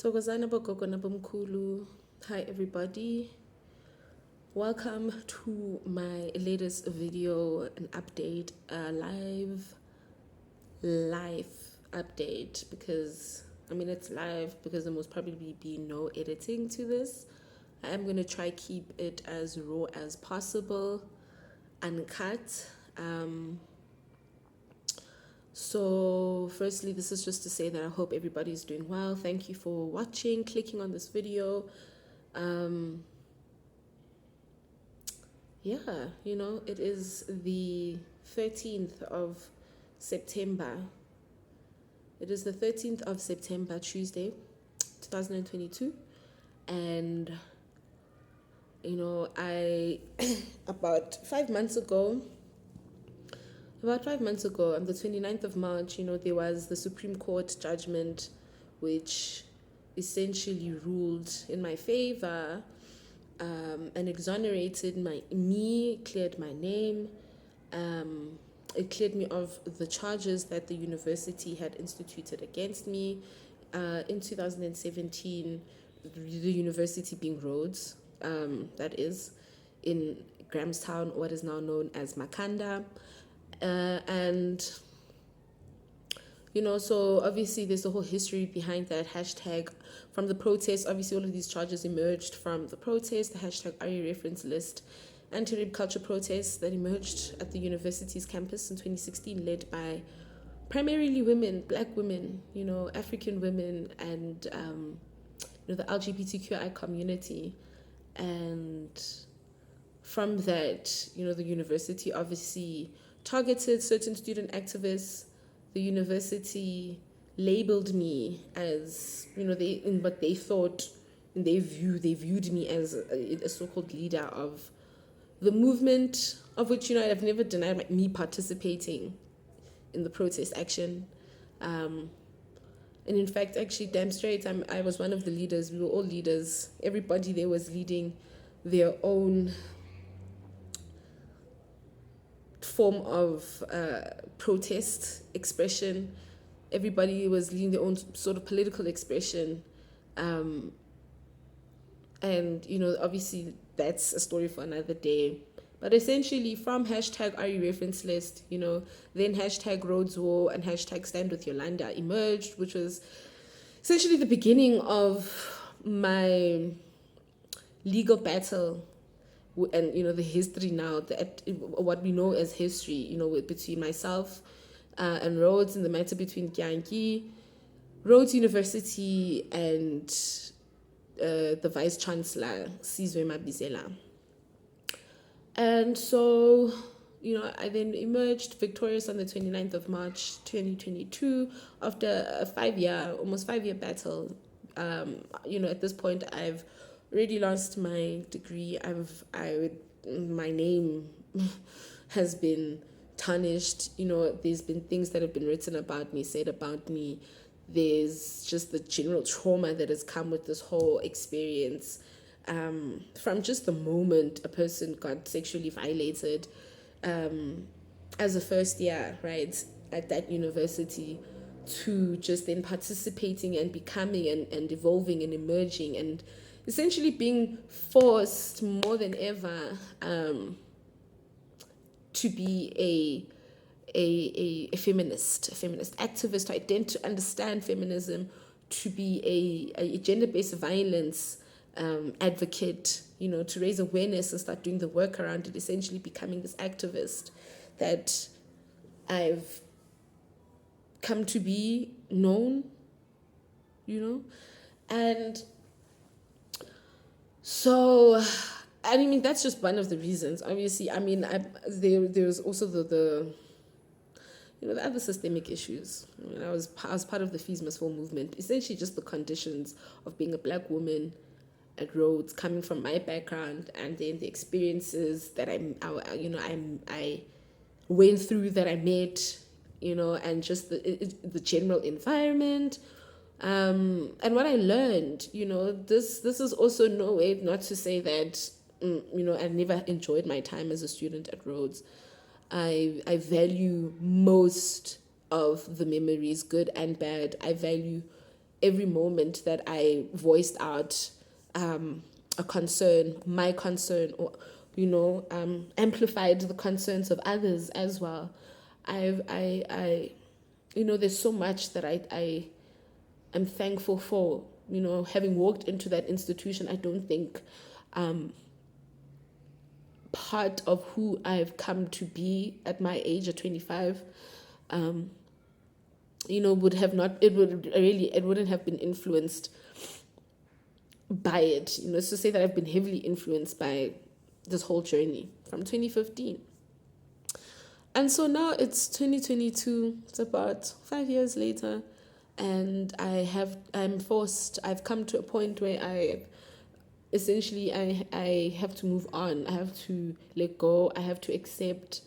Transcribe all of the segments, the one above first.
Thokozani bogogo nabomkhulu. Hi everybody. Welcome to my latest video, an update, a live update, because it's live because there must probably be no editing to this. I am going to try keep it as raw as possible, uncut. So firstly, this is just to say that I hope everybody's doing well. Thank you for watching, clicking on this video. It is the 13th of September. It is the 13th of September, Tuesday, 2022. And, I, about 5 months ago, on the 29th of March, there was the Supreme Court judgment which essentially ruled in my favor and exonerated me, cleared my name. It cleared me of the charges that the university had instituted against me in 2017, the university being Rhodes, that is, in Grahamstown, what is now known as Makanda. So obviously there's a whole history behind that hashtag from the protest. Obviously all of these charges emerged from the protest, the hashtag RE reference list, anti-rape culture protests that emerged at the university's campus in 2016, led by primarily women, black women, African women, and the LGBTQI community. And from that, the university obviously targeted certain student activists. The university labeled me as, in what they thought, in their view, they viewed me as a so-called leader of the movement, of which, I've never denied me participating in the protest action. And in fact, actually, damn straight, I was one of the leaders. We were all leaders. Everybody there was leading their own form of protest expression. Everybody was leading their own sort of political expression. And, obviously that's a story for another day. But essentially from hashtag RE reference list, then hashtag Rhodes War and hashtag Stand with Yolanda emerged, which was essentially the beginning of my legal battle. And the history now, what we know as history, between myself and Rhodes, and the matter between Kyanki, Rhodes University, and the Vice Chancellor Sizwe Mabizela. And so I then emerged victorious on the 29th of March 2022 after a almost 5 year battle. At this point I've already lost my degree. My name has been tarnished. There's been things that have been written about me, said about me. There's just the general trauma that has come with this whole experience. From just the moment a person got sexually violated as a first year, right, at that university, to just then participating and becoming and evolving and emerging and essentially being forced more than ever to be a feminist activist, to understand feminism, to be a gender-based violence advocate, to raise awareness and start doing the work around it, essentially becoming this activist that I've come to be known, and so, that's just one of the reasons. Obviously, there's also the other systemic issues. I was part of the Fees Must Fall movement, essentially just the conditions of being a black woman at Rhodes, coming from my background, and then the experiences that I went through, that I met, and just the general environment. And what I learned, this is also no way not to say that, I never enjoyed my time as a student at Rhodes. I value most of the memories, good and bad. I value every moment that I voiced out a concern, my concern, or amplified the concerns of others as well. There's so much that I am thankful for. Having walked into that institution, I don't think part of who I've come to be at my age at 25 it wouldn't have been influenced by it. It's to say that I've been heavily influenced by this whole journey from 2015. And so now it's 2022, it's about 5 years later, and I've come to a point where I have to move on. I have to let go. I have to accept.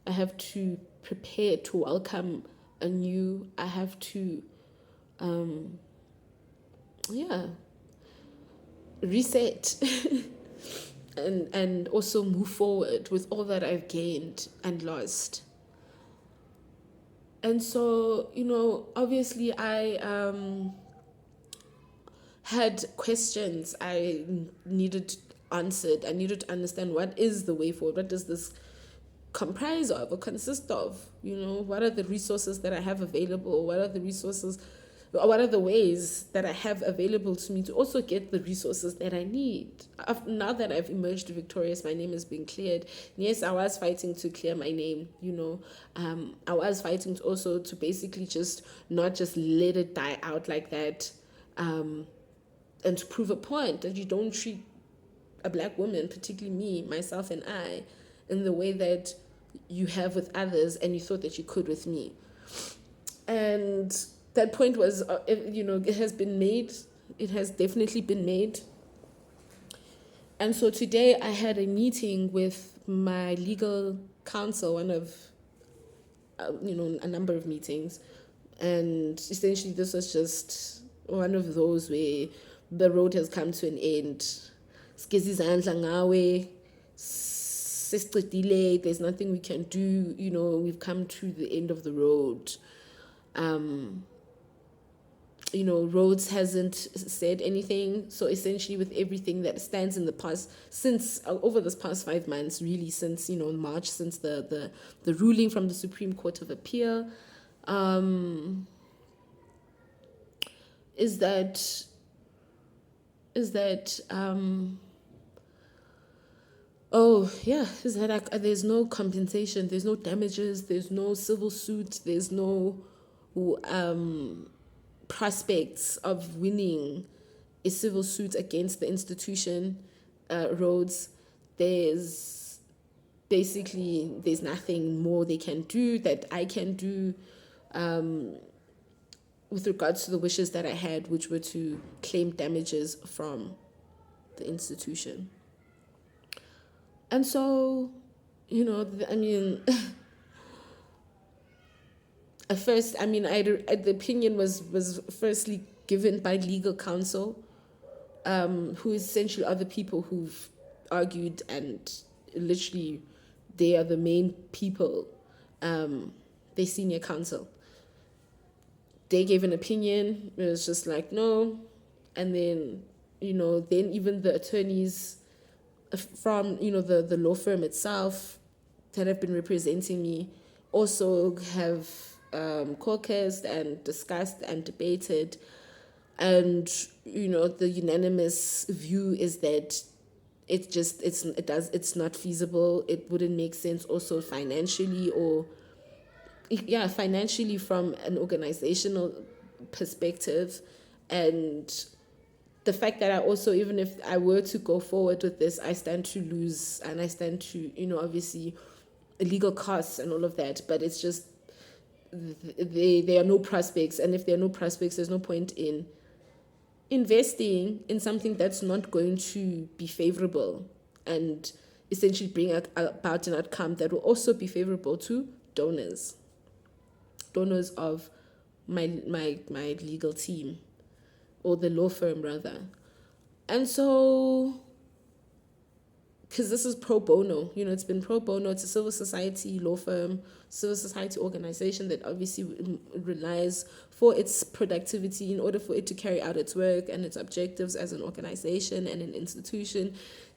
I have to prepare to welcome anew. I have to, reset and also move forward with all that I've gained and lost. And so, obviously I had questions I needed answered. I needed to understand, what is the way forward? What does this comprise of or consist of? What are the resources that I have available? What are the ways that I have available to me to also get the resources that I need? Now that I've emerged victorious, my name is being cleared. Yes, I was fighting to clear my name, I was fighting to basically not just let it die out like that, and to prove a point that you don't treat a Black woman, particularly me, myself and I, in the way that you have with others and you thought that you could with me. And that point was, it has been made. It has definitely been made. And so today I had a meeting with my legal counsel, one of, a number of meetings. And essentially this was just one of those where the road has come to an end. There's nothing we can do. We've come to the end of the road. Rhodes hasn't said anything. So essentially with everything that stands in the past, since over this past 5 months, really since, March, since the ruling from the Supreme Court of Appeal, is that there's no compensation, there's no damages, there's no civil suit, there's no prospects of winning a civil suit against the institution, Rhodes. There's nothing more they can do, that I can do, with regards to the wishes that I had, which were to claim damages from the institution. And so, at first, the opinion was firstly given by legal counsel, who essentially are the people who've argued, and literally they are the main people, they senior counsel. They gave an opinion. It was just like, no. And then, then even the attorneys from, the law firm itself that have been representing me also have caucused and discussed and debated. And, the unanimous view is that it's not feasible. It wouldn't make sense also financially financially from an organizational perspective. And the fact that I also, even if I were to go forward with this, I stand to lose, and I stand to, obviously legal costs and all of that. But it's just, there are no prospects. And if there are no prospects, there's no point in investing in something that's not going to be favorable and essentially bring about an outcome that will also be favorable to donors of my legal team, or the law firm rather. And so because this is pro bono, it's been pro bono. It's a civil society law firm, civil society organization that obviously relies for its productivity in order for it to carry out its work and its objectives as an organization and an institution.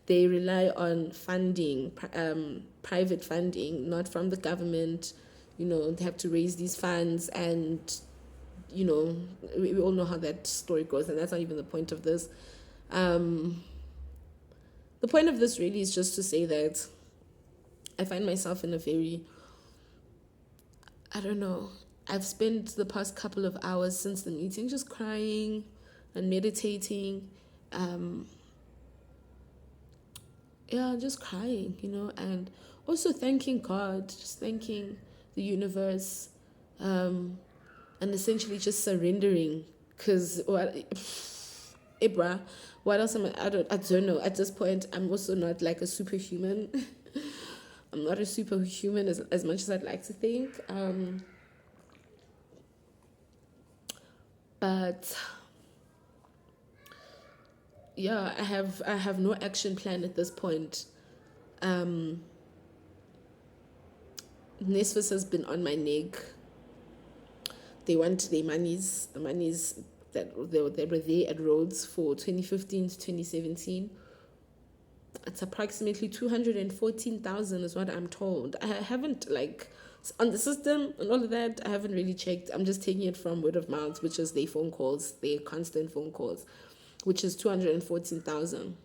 They rely on funding, private funding, not from the government. They have to raise these funds, and we all know how that story goes, and that's not even the point of this. The point of this really is just to say that I find myself in a very, I don't know, I've spent the past couple of hours since the meeting just crying and meditating. Just crying, and also thanking God, just thanking the universe, and essentially just surrendering. Because, Ibra, what else am I don't know. At this point, I'm also not like a superhuman. I'm not a superhuman as much as I'd like to think. But yeah, I have no action plan at this point. Nesfus has been on my neck. They want their monies, the monies that were there at Rhodes for 2015 to 2017. It's approximately 214,000 is what I'm told. I haven't, on the system and all of that, I haven't really checked. I'm just taking it from word of mouth, which is their phone calls, their constant phone calls, which is 214,000.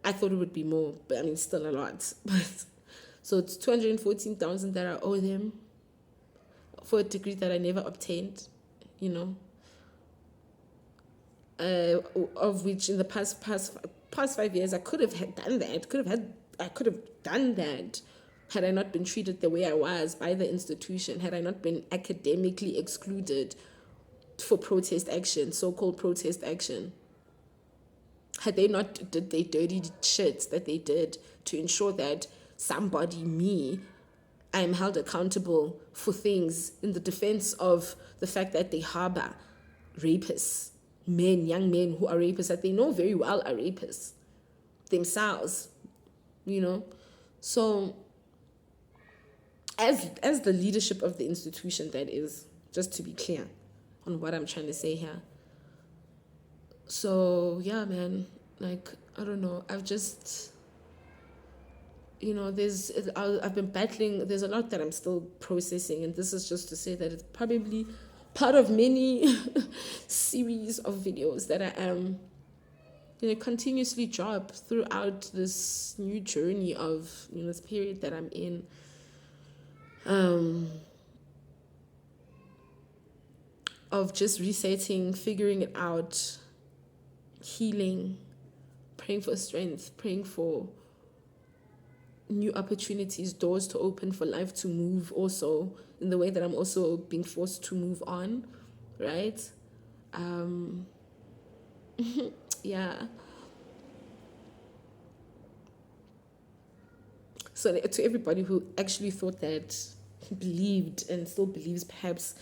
I thought it would be more, but I mean, still a lot. But so it's 214,000 that I owe them for a degree that I never obtained, of which in the past 5 years I could have done that. I could have done that had I not been treated the way I was by the institution, had I not been academically excluded for protest action, so-called protest action. Had they not did their dirty shit that they did to ensure that somebody, me, I am held accountable for things in the defense of the fact that they harbor rapists, young men who are rapists, that they know very well are rapists themselves, So as the leadership of the institution, that is, just to be clear on what I'm trying to say here. So yeah, man, I don't know. I've just, I've been battling. There's a lot that I'm still processing, and this is just to say that it's probably part of many series of videos that I am, continuously drop throughout this new journey of, this period that I'm in. Of just resetting, figuring it out, healing, praying for strength, praying for new opportunities, doors to open for life to move also in the way that I'm also being forced to move on, right? Yeah. So to everybody who actually thought that, believed and still believes perhaps,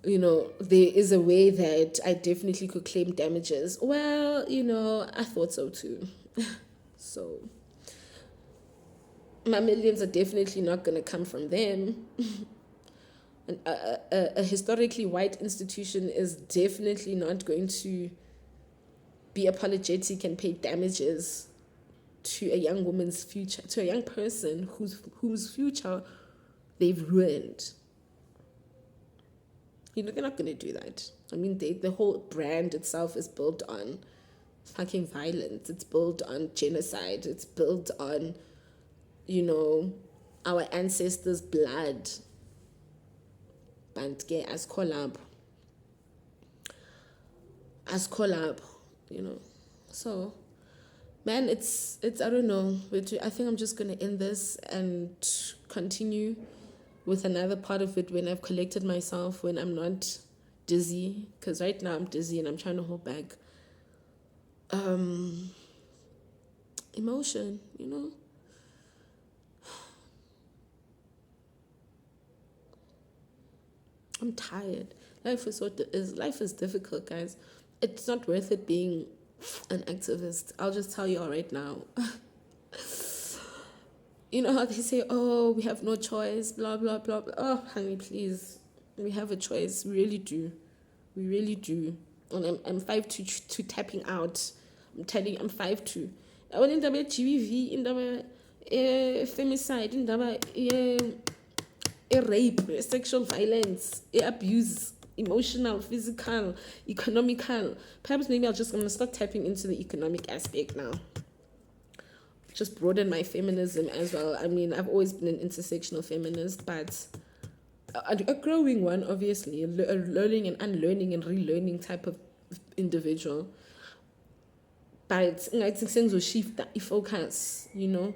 there is a way that I definitely could claim damages. Well, I thought so too. So my millions are definitely not going to come from them. And a historically white institution is definitely not going to be apologetic and pay damages to a young woman's future, to a young person whose future they've ruined. They're not going to do that. I mean, the whole brand itself is built on fucking violence. It's built on genocide. It's built on, our ancestors' blood. Bantke as collab. So, man, it's I don't know. I think I'm just going to end this and continue with another part of it when I've collected myself, when I'm not dizzy, because right now I'm dizzy and I'm trying to hold back emotion, I'm tired. Life is difficult, guys. It's not worth it being an activist. I'll just tell you all right now. You know how they say, oh, we have no choice, blah, blah, blah, blah. Oh, honey, please. We have a choice. We really do. We really do. And I'm 5'2" to tapping out. I'm telling you, I'm 5'2". I went in the GBV, in the femicide, in the rape, sexual violence, abuse, emotional, physical, economical. Perhaps maybe I'm going to start tapping into the economic aspect now. Just broaden my feminism as well. I mean, I've always been an intersectional feminist, but a growing one, obviously, a learning and unlearning and relearning type of individual. But I think shift that focus, you know,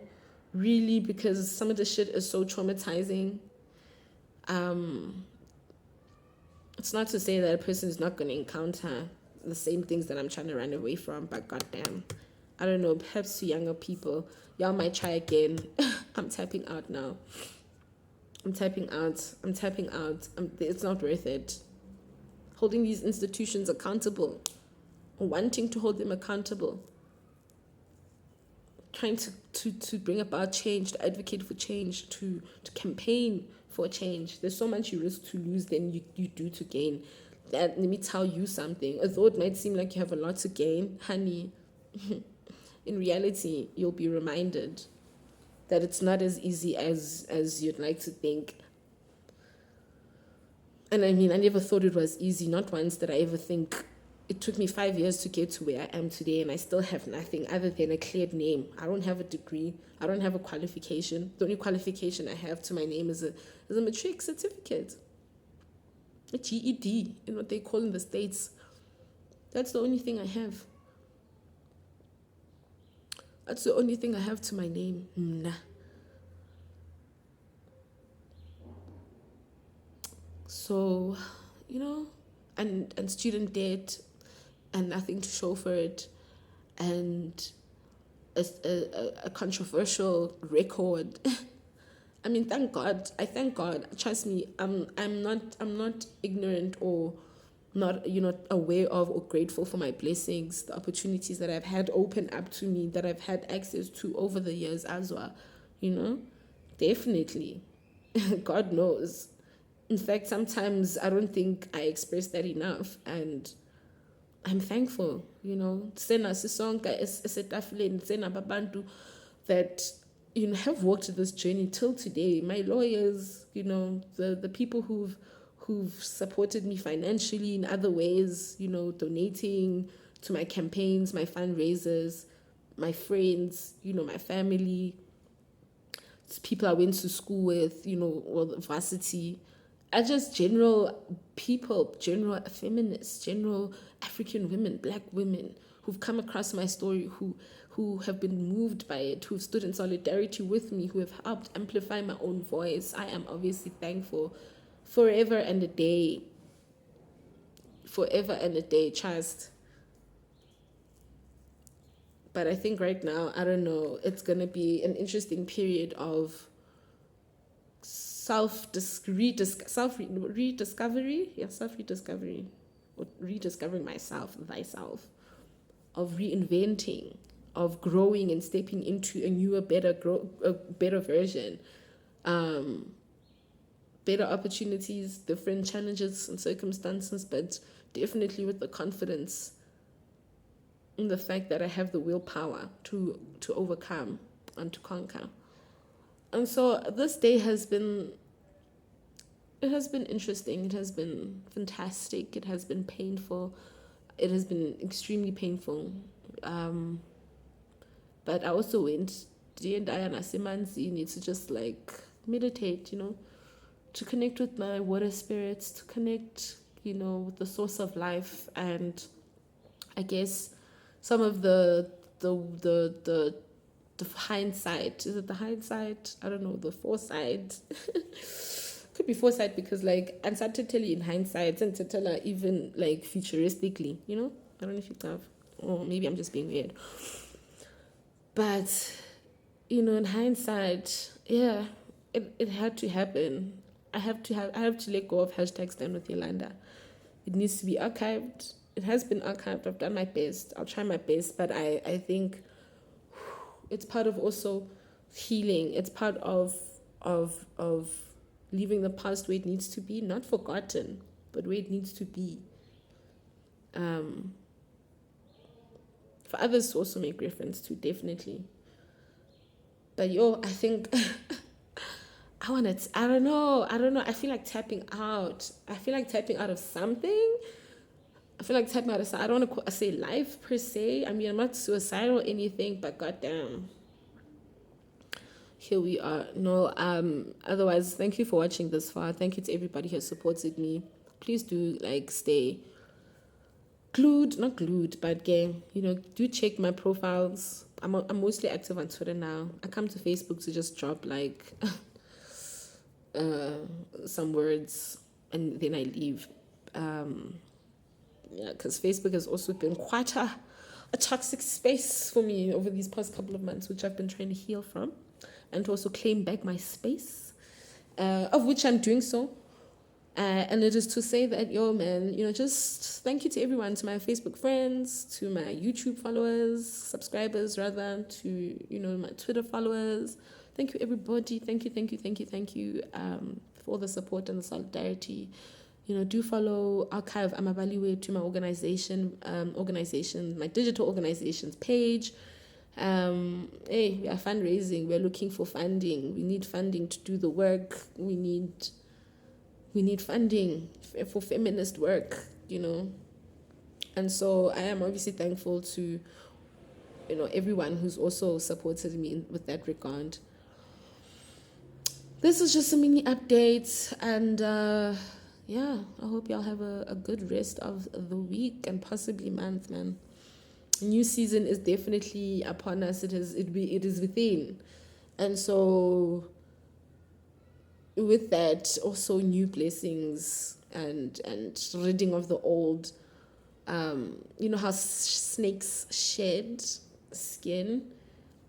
really, because some of the shit is so traumatizing. It's not to say that a person is not going to encounter the same things that I'm trying to run away from, but goddamn, I don't know, perhaps to younger people, y'all might try again. I'm tapping out now. I'm tapping out. It's not worth it. Holding these institutions accountable, or wanting to hold them accountable, trying to bring about change, to advocate for change, to campaign for change. There's so much you risk to lose than you do to gain. That, let me tell you something. Although it might seem like you have a lot to gain, honey, in reality, you'll be reminded that it's not as easy as you'd like to think. And I mean, I never thought it was easy. Not once did I ever think. It took me 5 years to get to where I am today, and I still have nothing other than a cleared name. I don't have a degree. I don't have a qualification. The only qualification I have to my name is a matric certificate, a GED, in what they call in the States. That's the only thing I have. That's the only thing I have to my name. Nah. So, you know, and student debt, and nothing to show for it, and a controversial record. I mean, thank God. I thank God. Trust me, I'm not ignorant or not, aware of or grateful for my blessings, the opportunities that I've had open up to me, that I've had access to over the years as well. Definitely. God knows. In fact, sometimes I don't think I express that enough, and I'm thankful, Sena sisonke esetafuleni, sena babantu that have walked this journey till today. My lawyers, the people who've supported me financially in other ways, donating to my campaigns, my fundraisers, my friends, my family, people I went to school with, or the varsity. Are just general people, general feminists, general African women, black women who've come across my story, who have been moved by it, who've stood in solidarity with me, who have helped amplify my own voice. I am obviously thankful forever and a day. Forever and a day, trust. But I think right now, I don't know, it's going to be an interesting period of self-rediscovery, or rediscovering myself, thyself, of reinventing, of growing and stepping into a newer, better version, better opportunities, different challenges and circumstances, but definitely with the confidence in the fact that I have the willpower to overcome and to conquer. And so this day has been interesting. It has been fantastic. It has been painful. It has been extremely painful. But I also went to just meditate, to connect with my water spirits, to connect, with the source of life. And I guess some of the hindsight, is it the hindsight? I don't know, the foresight. Could be foresight because uncertainty in hindsight and even futuristically, I don't know if you have, or maybe I'm just being weird. But, in hindsight, yeah, it had to happen. I have to let go of #StandWithYolanda. It needs to be archived. it has been archived. I've done my best. I'll try my best, but I think it's part of also healing. It's part of leaving the past where it needs to be, not forgotten, but where it needs to be. For others to also make reference to, definitely. But I think I don't know. I feel like tapping out. I feel like tapping out of something. I don't want to say life per se. I mean, I'm not suicidal or anything, but goddamn, here we are. No, otherwise, thank you for watching this far. Thank you to everybody who has supported me. Please do stay not glued, but gang, do check my profiles. I'm mostly active on Twitter now. I come to Facebook to just drop some words and then I leave. Because Facebook has also been quite a toxic space for me over these past couple of months, which I've been trying to heal from and to also claim back my space, of which I'm doing so. And it is to say that, just thank you to everyone, to my Facebook friends, to my YouTube followers, subscribers rather, to, my Twitter followers. Thank you, everybody. Thank you for all the support and the solidarity. Do follow Archive Amabaliwe to my organization, my digital organizations page. Hey, we are fundraising. We're looking for funding. We need funding to do the work. We need funding for feminist work, And so I am obviously thankful to, everyone who's also supported me with that regard. This is just a mini update, and I hope y'all have a good rest of the week and possibly month, man. New season is definitely upon us. It is within, and so with that also new blessings and ridding of the old. How snakes shed skin.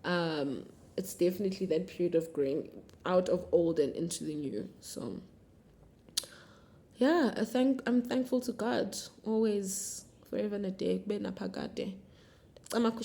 It's definitely that period of growing out of old and into the new. So yeah, I'm thankful to God always, forever and a day. Camagu